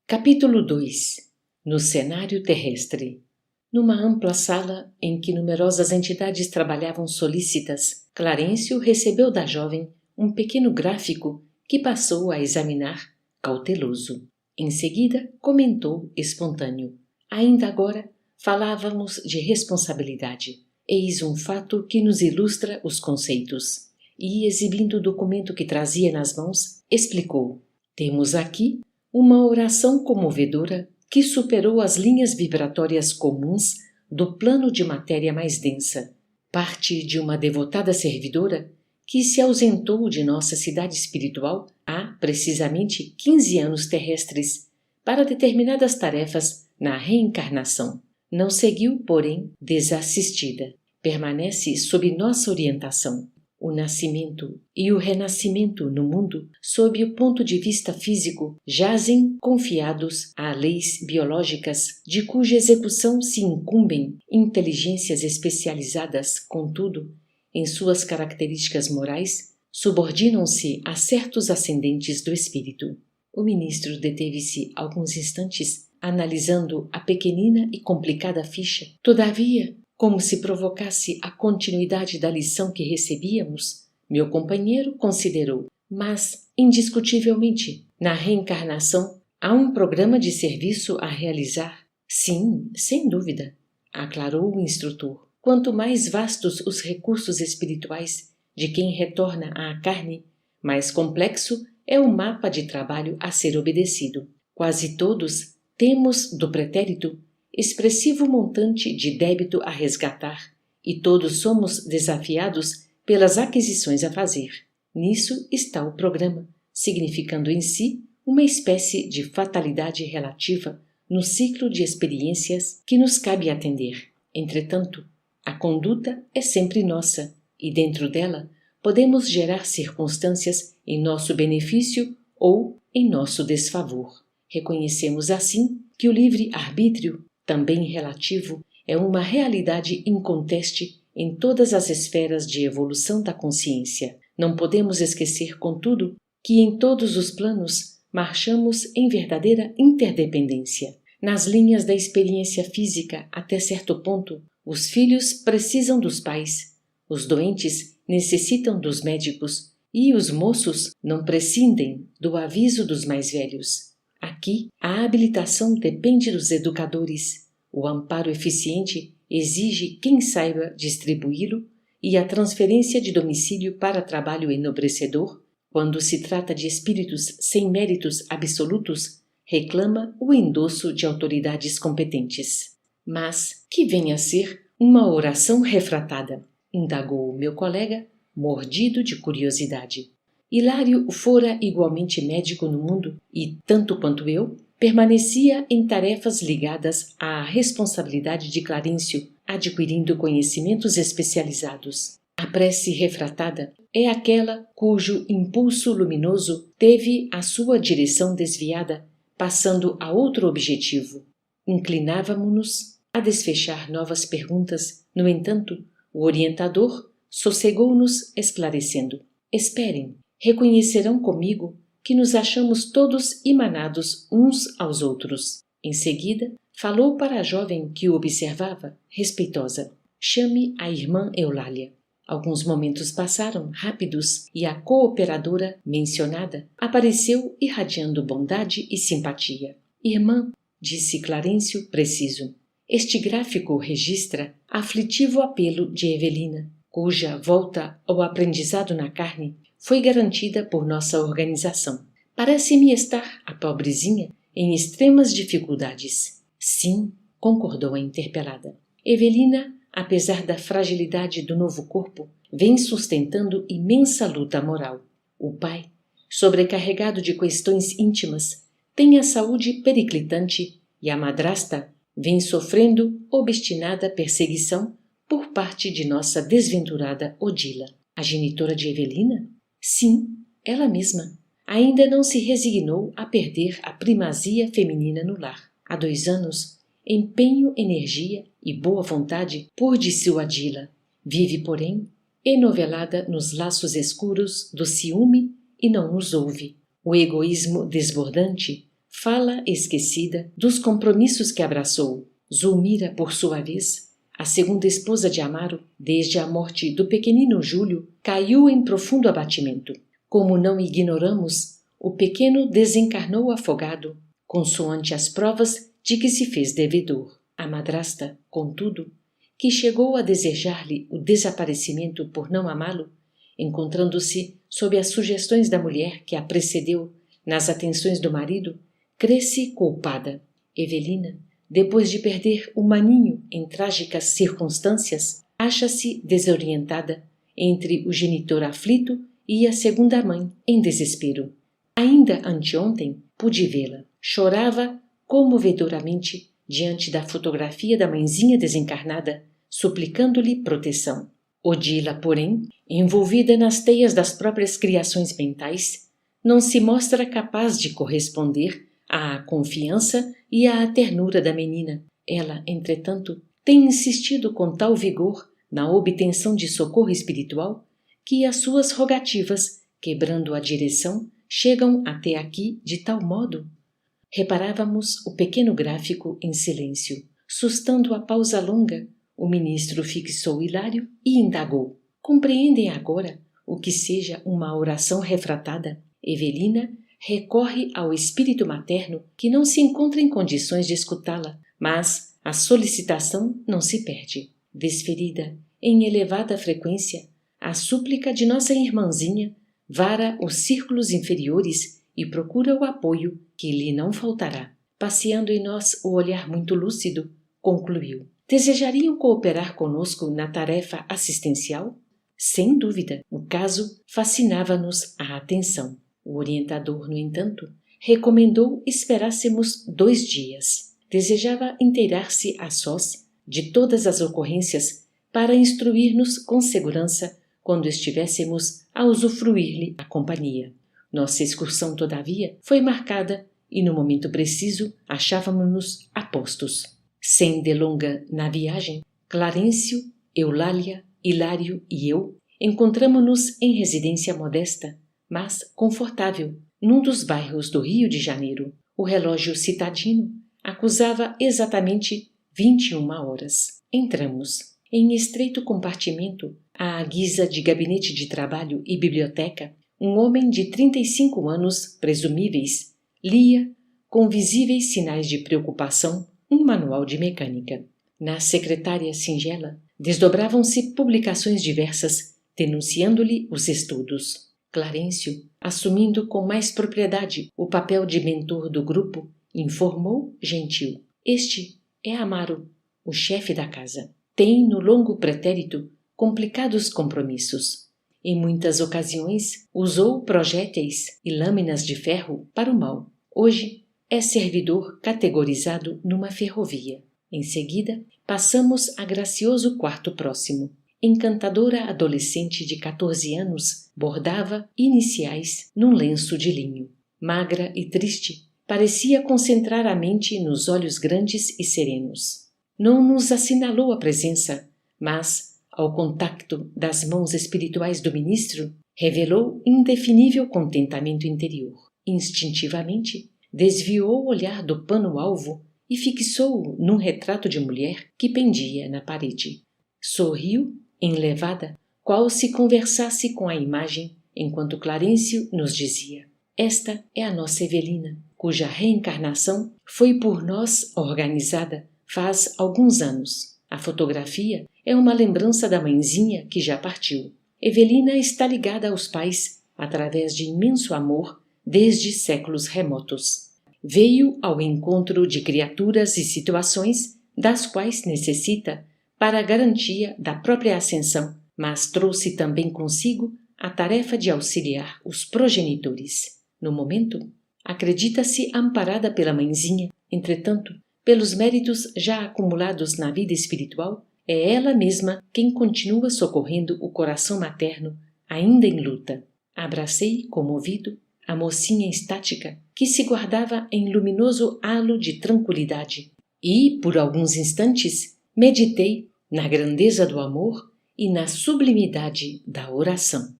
Capítulo 2. No cenário terrestre. Numa ampla sala em que numerosas entidades trabalhavam solícitas, Clarencio recebeu da jovem um pequeno gráfico que passou a examinar, cauteloso. Em seguida, comentou espontâneo. Ainda agora, falávamos de responsabilidade. Eis um fato que nos ilustra os conceitos. E, exibindo o documento que trazia nas mãos, explicou. Temos aqui uma oração comovedora que superou as linhas vibratórias comuns do plano de matéria mais densa. Parte de uma devotada servidora que se ausentou de nossa cidade espiritual há precisamente 15 anos terrestres para determinadas tarefas na reencarnação. Não seguiu, porém, desassistida. Permanece sob nossa orientação. O nascimento e o renascimento no mundo, sob o ponto de vista físico, jazem confiados a leis biológicas de cuja execução se incumbem inteligências especializadas, contudo, em suas características morais, subordinam-se a certos ascendentes do espírito. O ministro deteve-se alguns instantes analisando a pequenina e complicada ficha. Todavia, como se provocasse a continuidade da lição que recebíamos, meu companheiro considerou, mas, indiscutivelmente, na reencarnação há um programa de serviço a realizar. Sim, sem dúvida, aclarou o instrutor. Quanto mais vastos os recursos espirituais de quem retorna à carne, mais complexo é o mapa de trabalho a ser obedecido. Quase todos temos do pretérito expressivo montante de débito a resgatar, e todos somos desafiados pelas aquisições a fazer. Nisso está o programa, significando em si uma espécie de fatalidade relativa no ciclo de experiências que nos cabe atender. Entretanto, a conduta é sempre nossa, e dentro dela podemos gerar circunstâncias em nosso benefício ou em nosso desfavor. Reconhecemos assim que o livre-arbítrio, também relativo, é uma realidade inconteste em todas as esferas de evolução da consciência. Não podemos esquecer, contudo, que em todos os planos marchamos em verdadeira interdependência. Nas linhas da experiência física, até certo ponto, os filhos precisam dos pais, os doentes necessitam dos médicos e os moços não prescindem do aviso dos mais velhos. Aqui, a habilitação depende dos educadores, o amparo eficiente exige quem saiba distribuí-lo e a transferência de domicílio para trabalho enobrecedor, quando se trata de espíritos sem méritos absolutos, reclama o endosso de autoridades competentes. Mas que vem a ser uma oração refratada? Indagou o meu colega, mordido de curiosidade. Hilário fora igualmente médico no mundo e, tanto quanto eu, permanecia em tarefas ligadas à responsabilidade de Clarencio, adquirindo conhecimentos especializados. A prece refratada é aquela cujo impulso luminoso teve a sua direção desviada, passando a outro objetivo. Inclinávamo-nos a desfechar novas perguntas. No entanto, o orientador sossegou-nos esclarecendo. Esperem, reconhecerão comigo que nos achamos todos emanados uns aos outros. Em seguida, falou para a jovem que o observava, respeitosa. Chame a irmã Eulália. Alguns momentos passaram, rápidos, e a cooperadora mencionada apareceu irradiando bondade e simpatia. Irmã, disse Clarencio preciso, este gráfico registra aflitivo apelo de Evelina, cuja volta ao aprendizado na carne foi garantida por nossa organização. Parece-me estar a pobrezinha em extremas dificuldades. Sim, concordou a interpelada. Evelina, apesar da fragilidade do novo corpo, vem sustentando imensa luta moral. O pai, sobrecarregado de questões íntimas, tem a saúde periclitante e a madrasta vem sofrendo obstinada perseguição por parte de nossa desventurada Odila. A genitora de Evelina? Sim, ela mesma. Ainda não se resignou a perder a primazia feminina no lar. Há 2 anos, empenho, energia e boa vontade por dissuadi-la. Vive, porém, enovelada nos laços escuros do ciúme e não nos ouve. O egoísmo desbordante fala esquecida dos compromissos que abraçou. Zulmira, por sua vez, a segunda esposa de Amaro, desde a morte do pequenino Júlio, caiu em profundo abatimento. Como não ignoramos, o pequeno desencarnou afogado, consoante as provas de que se fez devedor. A madrasta, contudo, que chegou a desejar-lhe o desaparecimento por não amá-lo, encontrando-se sob as sugestões da mulher que a precedeu nas atenções do marido, cresce culpada. Evelina, depois de perder o maninho em trágicas circunstâncias, acha-se desorientada entre o genitor aflito e a segunda mãe em desespero. Ainda anteontem pude vê-la. Chorava comovedoramente diante da fotografia da mãezinha desencarnada, suplicando-lhe proteção. Odila, porém, envolvida nas teias das próprias criações mentais, não se mostra capaz de corresponder à confiança e à ternura da menina. Ela, entretanto, tem insistido com tal vigor na obtenção de socorro espiritual que as suas rogativas, quebrando a direção, chegam até aqui de tal modo. Reparávamos o pequeno gráfico em silêncio. Sustando a pausa longa, o ministro fixou Hilário e indagou: compreendem agora o que seja uma oração refratada? Evelina recorre ao espírito materno que não se encontra em condições de escutá-la, mas a solicitação não se perde. Desferida em elevada frequência, a súplica de nossa irmãzinha vara os círculos inferiores e procura o apoio que lhe não faltará. Passeando em nós o olhar muito lúcido, concluiu: desejariam cooperar conosco na tarefa assistencial? Sem dúvida, o caso fascinava-nos a atenção. O orientador, no entanto, recomendou esperássemos 2 dias. Desejava inteirar-se a sós de todas as ocorrências para instruir-nos com segurança quando estivéssemos a usufruir-lhe a companhia. Nossa excursão, todavia, foi marcada e, no momento preciso, achávamos-nos a postos. Sem delonga na viagem, Clarencio, Eulália, Hilário e eu encontramo-nos em residência modesta, mas confortável, num dos bairros do Rio de Janeiro. O relógio citadino acusava exatamente 21 horas. Entramos. Em estreito compartimento, à guisa de gabinete de trabalho e biblioteca, um homem de 35 anos, presumíveis, lia, com visíveis sinais de preocupação, um manual de mecânica. Na secretária singela, desdobravam-se publicações diversas, denunciando-lhe os estudos. Clarencio, assumindo com mais propriedade o papel de mentor do grupo, informou gentil: este é Amaro, o chefe da casa. Tem no longo pretérito complicados compromissos. Em muitas ocasiões usou projéteis e lâminas de ferro para o mal. Hoje é servidor categorizado numa ferrovia. Em seguida, passamos a gracioso quarto próximo. Encantadora adolescente de 14 anos bordava iniciais num lenço de linho. Magra e triste, parecia concentrar a mente nos olhos grandes e serenos. Não nos assinalou a presença, mas, ao contacto das mãos espirituais do ministro, revelou indefinível contentamento interior. Instintivamente, desviou o olhar do pano-alvo e fixou-o num retrato de mulher que pendia na parede. Sorriu, enlevada, qual se conversasse com a imagem, enquanto Clarencio nos dizia: esta é a nossa Evelina, cuja reencarnação foi por nós organizada faz alguns anos. A fotografia é uma lembrança da mãezinha que já partiu. Evelina está ligada aos pais através de imenso amor desde séculos remotos. Veio ao encontro de criaturas e situações das quais necessita para a garantia da própria ascensão, mas trouxe também consigo a tarefa de auxiliar os progenitores. No momento, acredita-se amparada pela mãezinha, entretanto, pelos méritos já acumulados na vida espiritual, é ela mesma quem continua socorrendo o coração materno, ainda em luta. Abracei, comovido, a mocinha estática que se guardava em luminoso halo de tranquilidade e, por alguns instantes, meditei na grandeza do amor e na sublimidade da oração.